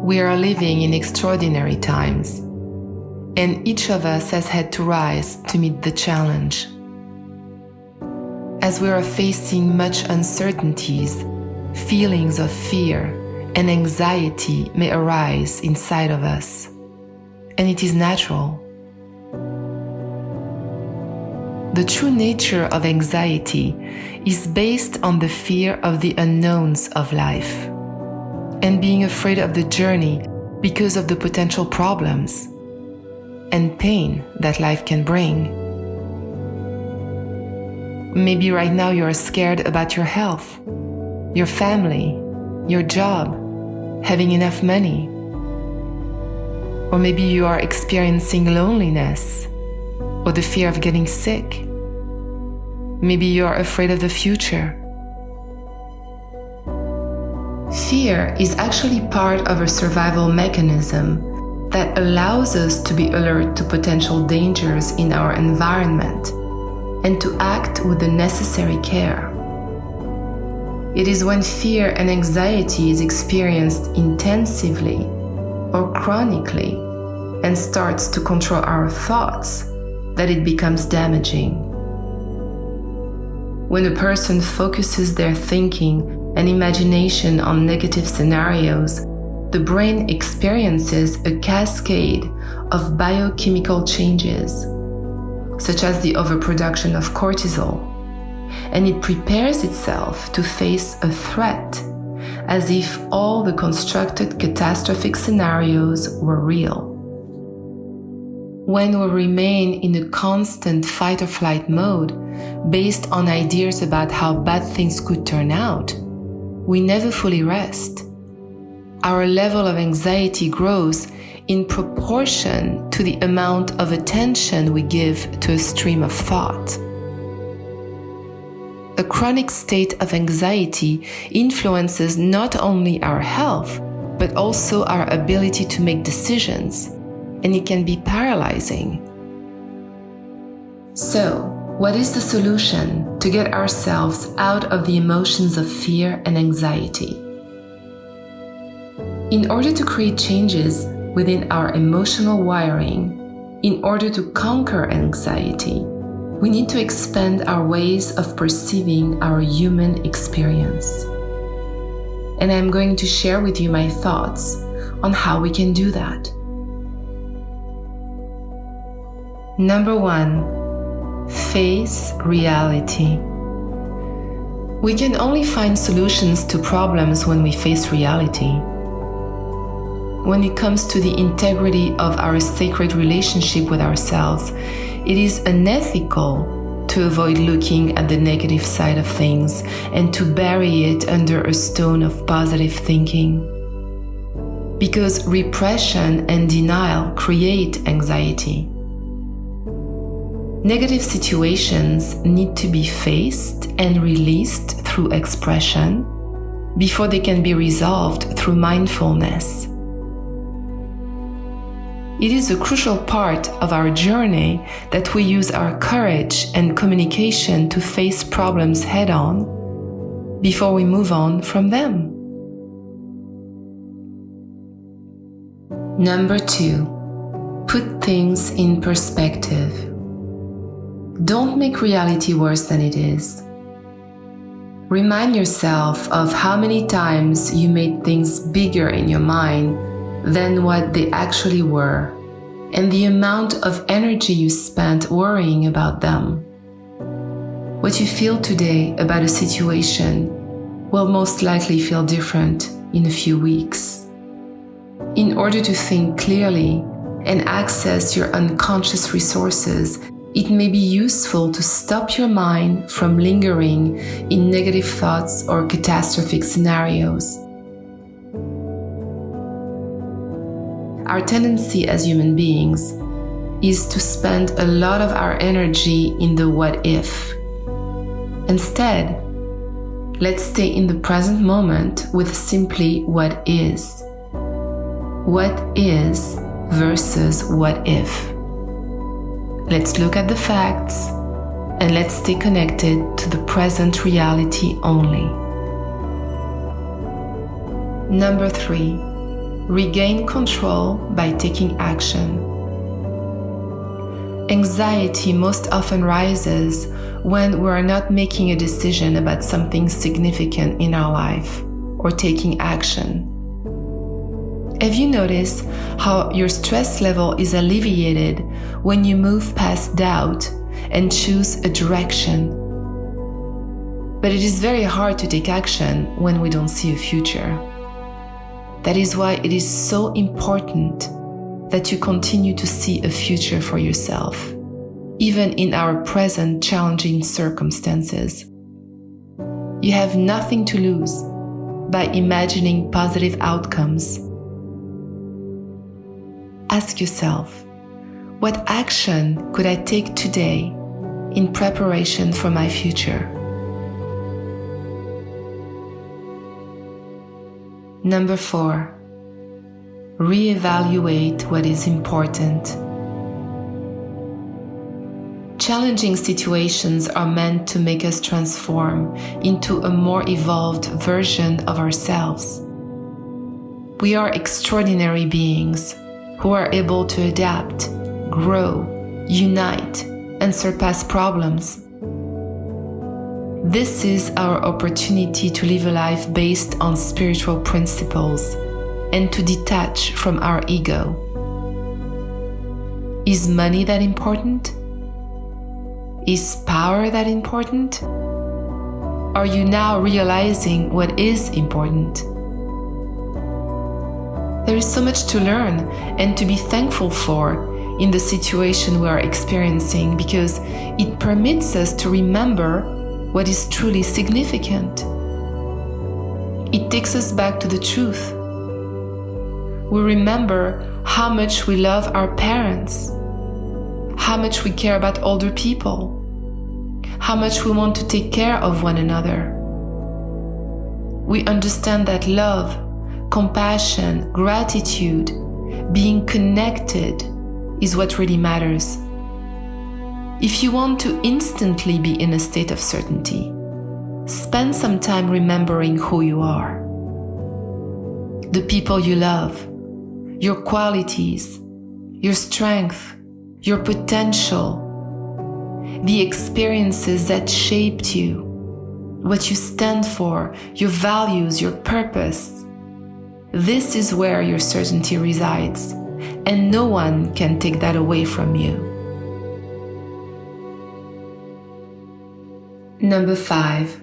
We are living in extraordinary times, and each of us has had to rise to meet the challenge. As we are facing much uncertainties, feelings of fear and anxiety may arise inside of us, and it is natural. The true nature of anxiety is based on the fear of the unknowns of life and being afraid of the journey because of the potential problems and pain that life can bring. Maybe right now you are scared about your health, your family, your job, having enough money. Or maybe you are experiencing loneliness or the fear of getting sick. Maybe you are afraid of the future. Fear is actually part of a survival mechanism that allows us to be alert to potential dangers in our environment and to act with the necessary care. It is when fear and anxiety is experienced intensively or chronically and starts to control our thoughts that it becomes damaging. When a person focuses their thinking and imagination on negative scenarios, the brain experiences a cascade of biochemical changes, such as the overproduction of cortisol, and it prepares itself to face a threat as if all the constructed catastrophic scenarios were real. When we remain in a constant fight-or-flight mode based on ideas about how bad things could turn out, we never fully rest. Our level of anxiety grows in proportion to the amount of attention we give to a stream of thought. A chronic state of anxiety influences not only our health, but also our ability to make decisions, and it can be paralyzing. So, what is the solution to get ourselves out of the emotions of fear and anxiety? In order to create changes within our emotional wiring, in order to conquer anxiety, we need to expand our ways of perceiving our human experience. And I'm going to share with you my thoughts on how we can do that. Number 1, face reality. We can only find solutions to problems when we face reality. When it comes to the integrity of our sacred relationship with ourselves, it is unethical to avoid looking at the negative side of things and to bury it under a stone of positive thinking. Because repression and denial create anxiety. Negative situations need to be faced and released through expression before they can be resolved through mindfulness. It is a crucial part of our journey that we use our courage and communication to face problems head-on before we move on from them. Number 2, put things in perspective. Don't make reality worse than it is. Remind yourself of how many times you made things bigger in your mind than what they actually were, and the amount of energy you spent worrying about them. What you feel today about a situation will most likely feel different in a few weeks. In order to think clearly and access your unconscious resources, it may be useful to stop your mind from lingering in negative thoughts or catastrophic scenarios. Our tendency as human beings is to spend a lot of our energy in the what if. Instead, let's stay in the present moment with simply what is. What is versus what if. Let's look at the facts and let's stay connected to the present reality only. Number 3, Regain control by taking action. Anxiety most often rises when we are not making a decision about something significant in our life or taking action. Have you noticed how your stress level is alleviated when you move past doubt and choose a direction? But it is very hard to take action when we don't see a future. That is why it is so important that you continue to see a future for yourself, even in our present challenging circumstances. You have nothing to lose by imagining positive outcomes. Ask yourself, what action could I take today in preparation for my future? Number 4, reevaluate what is important. Challenging situations are meant to make us transform into a more evolved version of ourselves. We are extraordinary beings who are able to adapt, grow, unite, and surpass problems. This is our opportunity to live a life based on spiritual principles and to detach from our ego. Is money that important? Is power that important? Are you now realizing what is important? There is so much to learn and to be thankful for in the situation we are experiencing because it permits us to remember what is truly significant. It takes us back to the truth. We remember how much we love our parents, how much we care about older people, how much we want to take care of one another. We understand that love, compassion, gratitude, being connected is what really matters. If you want to instantly be in a state of certainty, spend some time remembering who you are, the people you love, your qualities, your strength, your potential, the experiences that shaped you, what you stand for, your values, your purpose. This is where your certainty resides, and no one can take that away from you. Number 5,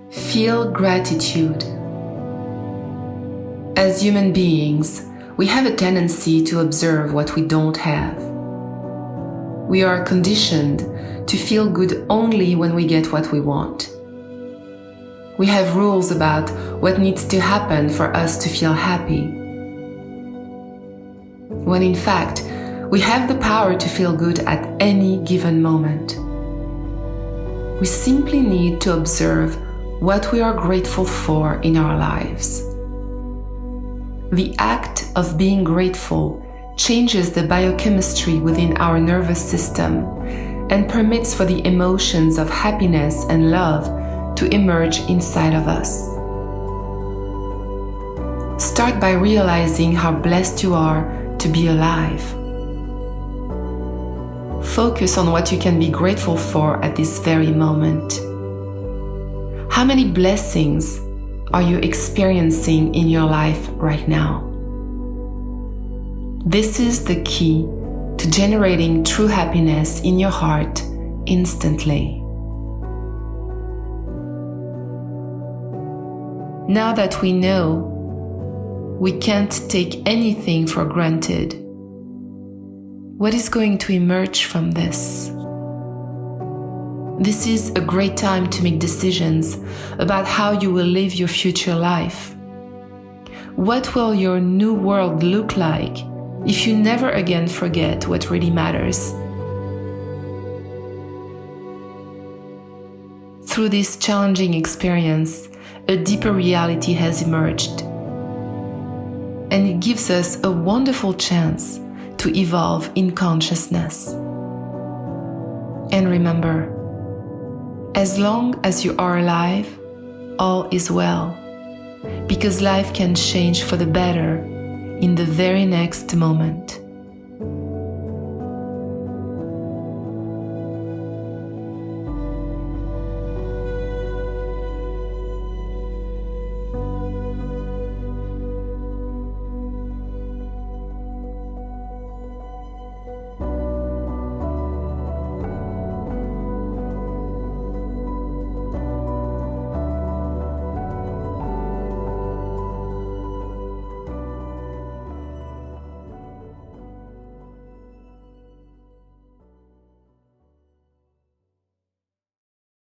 feel gratitude. As human beings, we have a tendency to observe what we don't have. We are conditioned to feel good only when we get what we want. We have rules about what needs to happen for us to feel happy, when in fact, we have the power to feel good at any given moment. We simply need to observe what we are grateful for in our lives. The act of being grateful changes the biochemistry within our nervous system and permits for the emotions of happiness and love to emerge inside of us. Start by realizing how blessed you are to be alive. Focus on what you can be grateful for at this very moment. How many blessings are you experiencing in your life right now? This is the key to generating true happiness in your heart instantly. Now that we know we can't take anything for granted, what is going to emerge from this? This is a great time to make decisions about how you will live your future life. What will your new world look like if you never again forget what really matters? Through this challenging experience, a deeper reality has emerged, and it gives us a wonderful chance to evolve in consciousness. And remember, as long as you are alive, all is well, because life can change for the better in the very next moment.